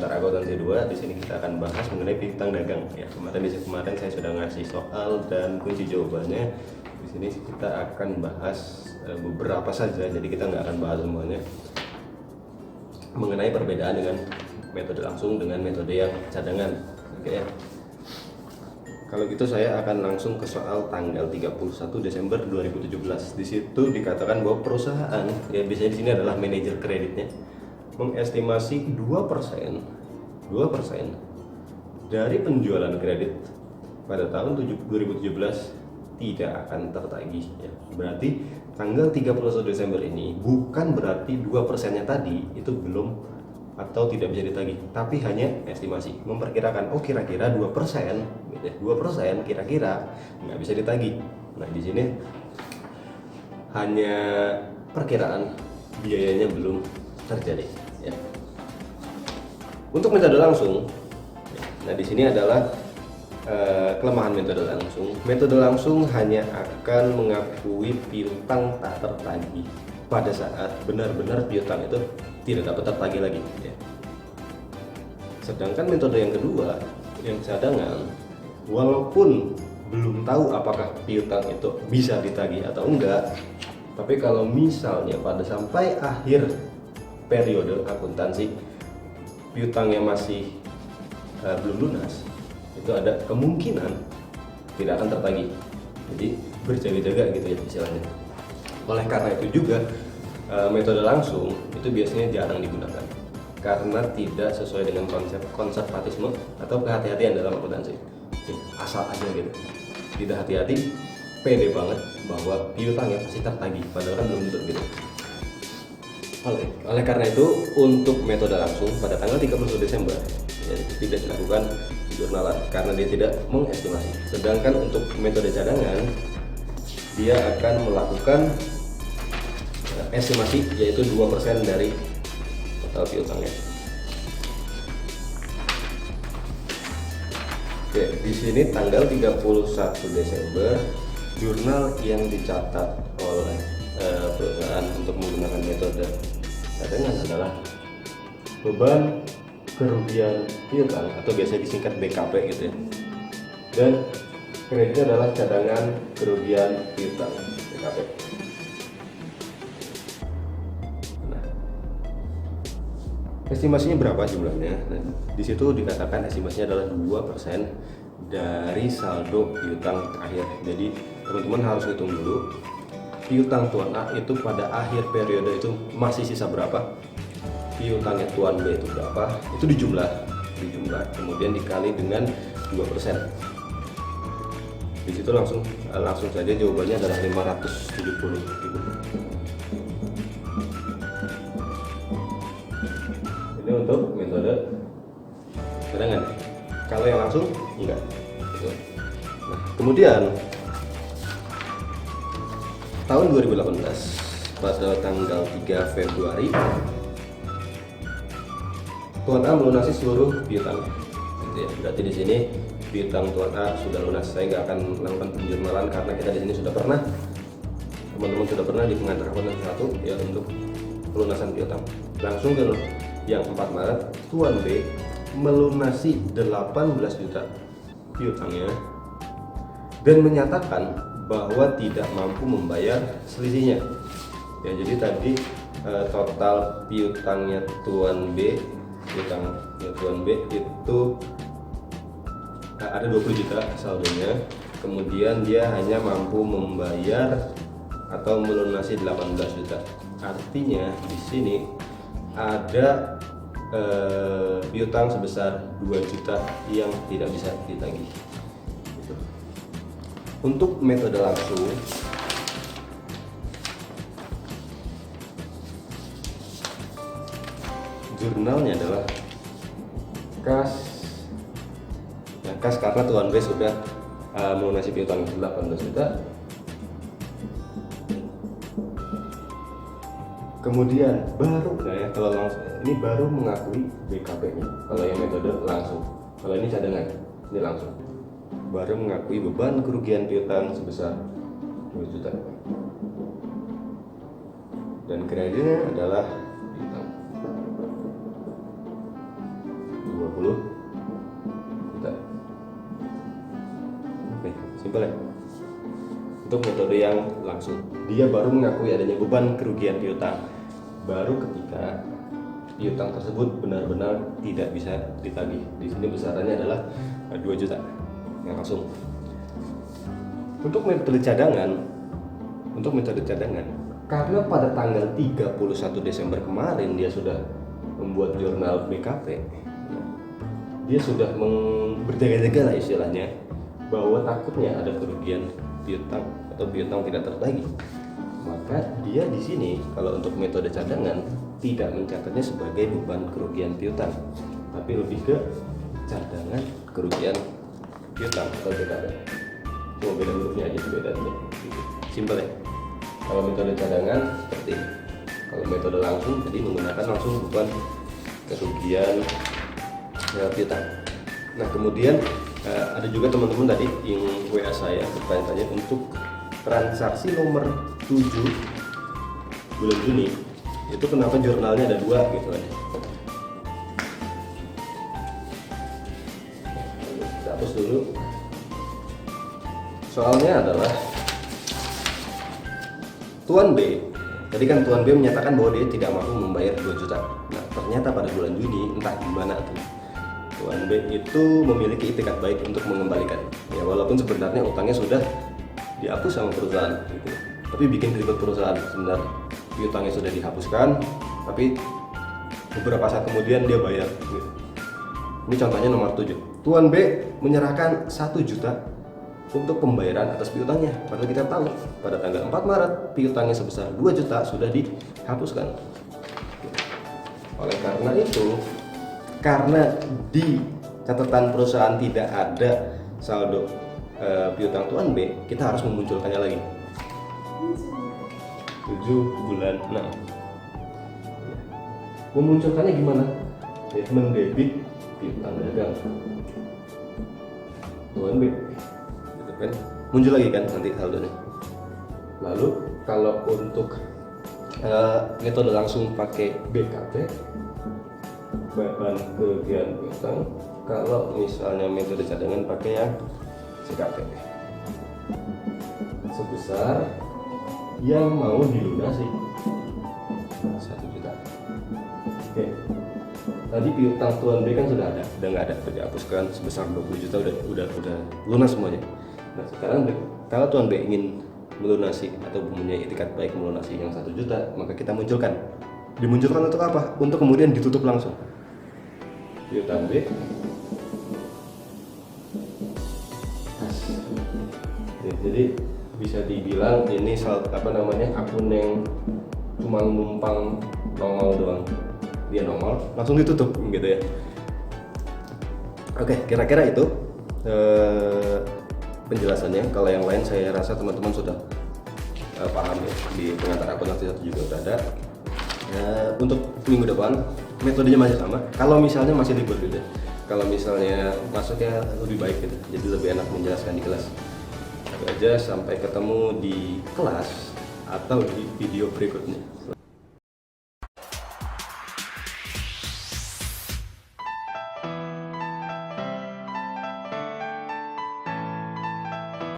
semester akuntansi 2. Di sini kita akan bahas mengenai piutang dagang. Ya, kemarin saya sudah ngasih soal dan kunci jawabannya. Di sini kita akan bahas beberapa saja, jadi kita nggak akan bahas semuanya. Mengenai perbedaan dengan metode langsung dengan metode yang cadangan. Oke ya. Kalau gitu saya akan langsung ke soal tanggal 31 Desember 2017. Di situ dikatakan bahwa perusahaan, ya biasanya di sini adalah manajer kreditnya, mengestimasi 2% dari penjualan kredit pada tahun 2017 tidak akan tertagih ya. Berarti tanggal 31 Desember ini bukan berarti 2%-nya tadi itu belum atau tidak bisa ditagih, tapi hanya estimasi, memperkirakan kira-kira 2% gitu ya. 2% kira-kira nggak bisa ditagih. Nah, di sini hanya perkiraan, biayanya belum terjadi ya. Untuk metode langsung, nah di sini adalah kelemahan metode langsung. Metode langsung hanya akan mengakui piutang tak tertagih pada saat benar-benar piutang itu tidak dapat tertagih lagi ya. Sedangkan metode yang kedua, yang cadangan, walaupun belum tahu apakah piutang itu bisa ditagih atau enggak, tapi kalau misalnya pada sampai akhir periode akuntansi piutangnya masih belum lunas, itu ada kemungkinan tidak akan tertagih. Jadi berjaga-jaga gitu ya istilahnya. Oleh karena itu juga metode langsung itu biasanya jarang digunakan karena tidak sesuai dengan konsep konservatisme atau kehati-hatian dalam akuntansi. Asal aja gitu, tidak hati-hati, pede banget bahwa piutangnya pasti tertagih, padahal kan belum tentu gitu. Oleh karena itu untuk metode langsung pada tanggal 31 Desember ya, tidak dilakukan jurnalan karena dia tidak mengestimasi. Sedangkan untuk metode cadangan dia akan melakukan estimasi, yaitu 2% dari total piutangnya. Oke, di sini tanggal 31 Desember jurnal yang dicatat oleh perusahaan untuk menggunakan metode cadangan adalah beban kerugian piutang atau biasa disingkat BKP gitu ya. Dan kreditnya adalah cadangan kerugian piutang BKP. Estimasinya berapa jumlahnya? Nah, di situ dikatakan estimasinya adalah 2% dari saldo piutang terakhir. Jadi teman-teman harus hitung dulu piutang tuan A itu pada akhir periode itu masih sisa berapa, piutangnya tuan B itu berapa, itu dijumlah kemudian dikali dengan 2%. Di situ langsung saja jawabannya adalah 570.000. Ini untuk metode cadangan. Kalau yang langsung enggak gitu. Nah, kemudian tahun 2018 pada tanggal 3 Februari Tuan A melunasi seluruh piutangnya gitu ya. Berarti di sini piutang Tuan A sudah lunas. Saya nggak akan melakukan penjurnalan karena kita di sini sudah pernah, teman-teman sudah pernah di pengantar akuntansi 1 ya untuk pelunasan piutang. Langsung ke yang 4 Maret, Tuan B melunasi 18 juta piutangnya dan menyatakan bahwa tidak mampu membayar selisihnya. Ya, jadi tadi total piutangnya Tuan B, itu ada 20 juta saldonya. Kemudian dia hanya mampu membayar atau melunasi 18 juta. Artinya di sini ada piutang sebesar 2 juta yang tidak bisa ditagih. Untuk metode langsung jurnalnya adalah kas karena Tuan B sudah melunasi piutang 18 juta. Kemudian baru kalau langsung ini baru mengakui BKP-nya. Kalau yang metode langsung, kalau ini cadangan, ini langsung. Baru mengakui beban kerugian piutang sebesar 2 juta. Dan kreditnya adalah piutang. Simpel ya. Untuk metode yang langsung, dia baru mengakui adanya beban kerugian piutang baru ketika piutang tersebut benar-benar tidak bisa ditagih. Di sini besarannya adalah 2 juta yang langsung. Untuk metode cadangan, karena pada tanggal 31 Desember kemarin dia sudah membuat jurnal BKP, dia sudah berjaga-jaga lah istilahnya, bahwa takutnya ada kerugian piutang atau piutang tidak tertagih. Maka dia di sini kalau untuk metode cadangan tidak mencatatnya sebagai beban kerugian piutang, tapi lebih ke cadangan kerugian piutang atau BKP. Cuma beda hurufnya aja, beda bentuk. Simpel ya. Kalau metode cadangan seperti ini. Kalau metode langsung jadi menggunakan langsung beban kerugian piutang. Nah kemudian ada juga teman-teman tadi yang WA saya bertanya-tanya untuk transaksi nomor 7 bulan Juni itu kenapa jurnalnya ada 2 gitu kan. Kita hapus dulu. Soalnya adalah Tuan B, tadi kan Tuan B menyatakan bahwa dia tidak mampu membayar 2 juta. Nah ternyata pada bulan Juni entah gimana tuh Tuan B itu memiliki itikat baik untuk mengembalikan. Ya walaupun sebenarnya utangnya sudah dihapus sama perusahaan gitu. Tapi bikin ribet perusahaan sebenarnya. Piutangnya sudah dihapuskan, tapi beberapa saat kemudian dia bayar gitu. Ini contohnya nomor 7. Tuan B menyerahkan 1 juta untuk pembayaran atas piutangnya. Padahal kita tahu pada tanggal 4 Maret piutangnya sebesar 2 juta sudah dihapuskan. Oleh karena itu, karena di catatan perusahaan tidak ada saldo piutang Tuan B, kita harus memunculkannya lagi. 7 bulan 6. Memunculkannya gimana? Mendebit piutang dagang Tuan B. Gitu kan? Muncul lagi kan nanti saldonya. Lalu kalau untuk metode langsung pakai BKP, beban kerugian piutang. Kalau misalnya metode cadangan pakai yang CKP sebesar yang mau dilunasi 1 juta. Oke. Tadi piutang Tuan B kan sudah nggak ada, sudah dihapuskan sebesar 20 juta udah lunas semuanya. Nah sekarang kalau Tuan B ingin melunasi atau mempunyai itikat baik melunasi yang 1 juta, maka kita munculkan. Dimunculkan untuk apa? Untuk kemudian ditutup langsung. Piutang B. Jadi bisa dibilang ini akun yang cuma numpang nongol doang. Dia nongol langsung ditutup gitu ya. Oke, kira-kira itu penjelasannya. Kalau yang lain saya rasa teman-teman sudah paham ya. Di pengantar akun nanti juga udah ada. Untuk minggu depan metodenya masih sama. Kalau misalnya masih libur gitu, kalau misalnya masuknya lebih baik gitu, jadi lebih enak menjelaskan di kelas. Itu aja, sampai ketemu di kelas atau di video berikutnya.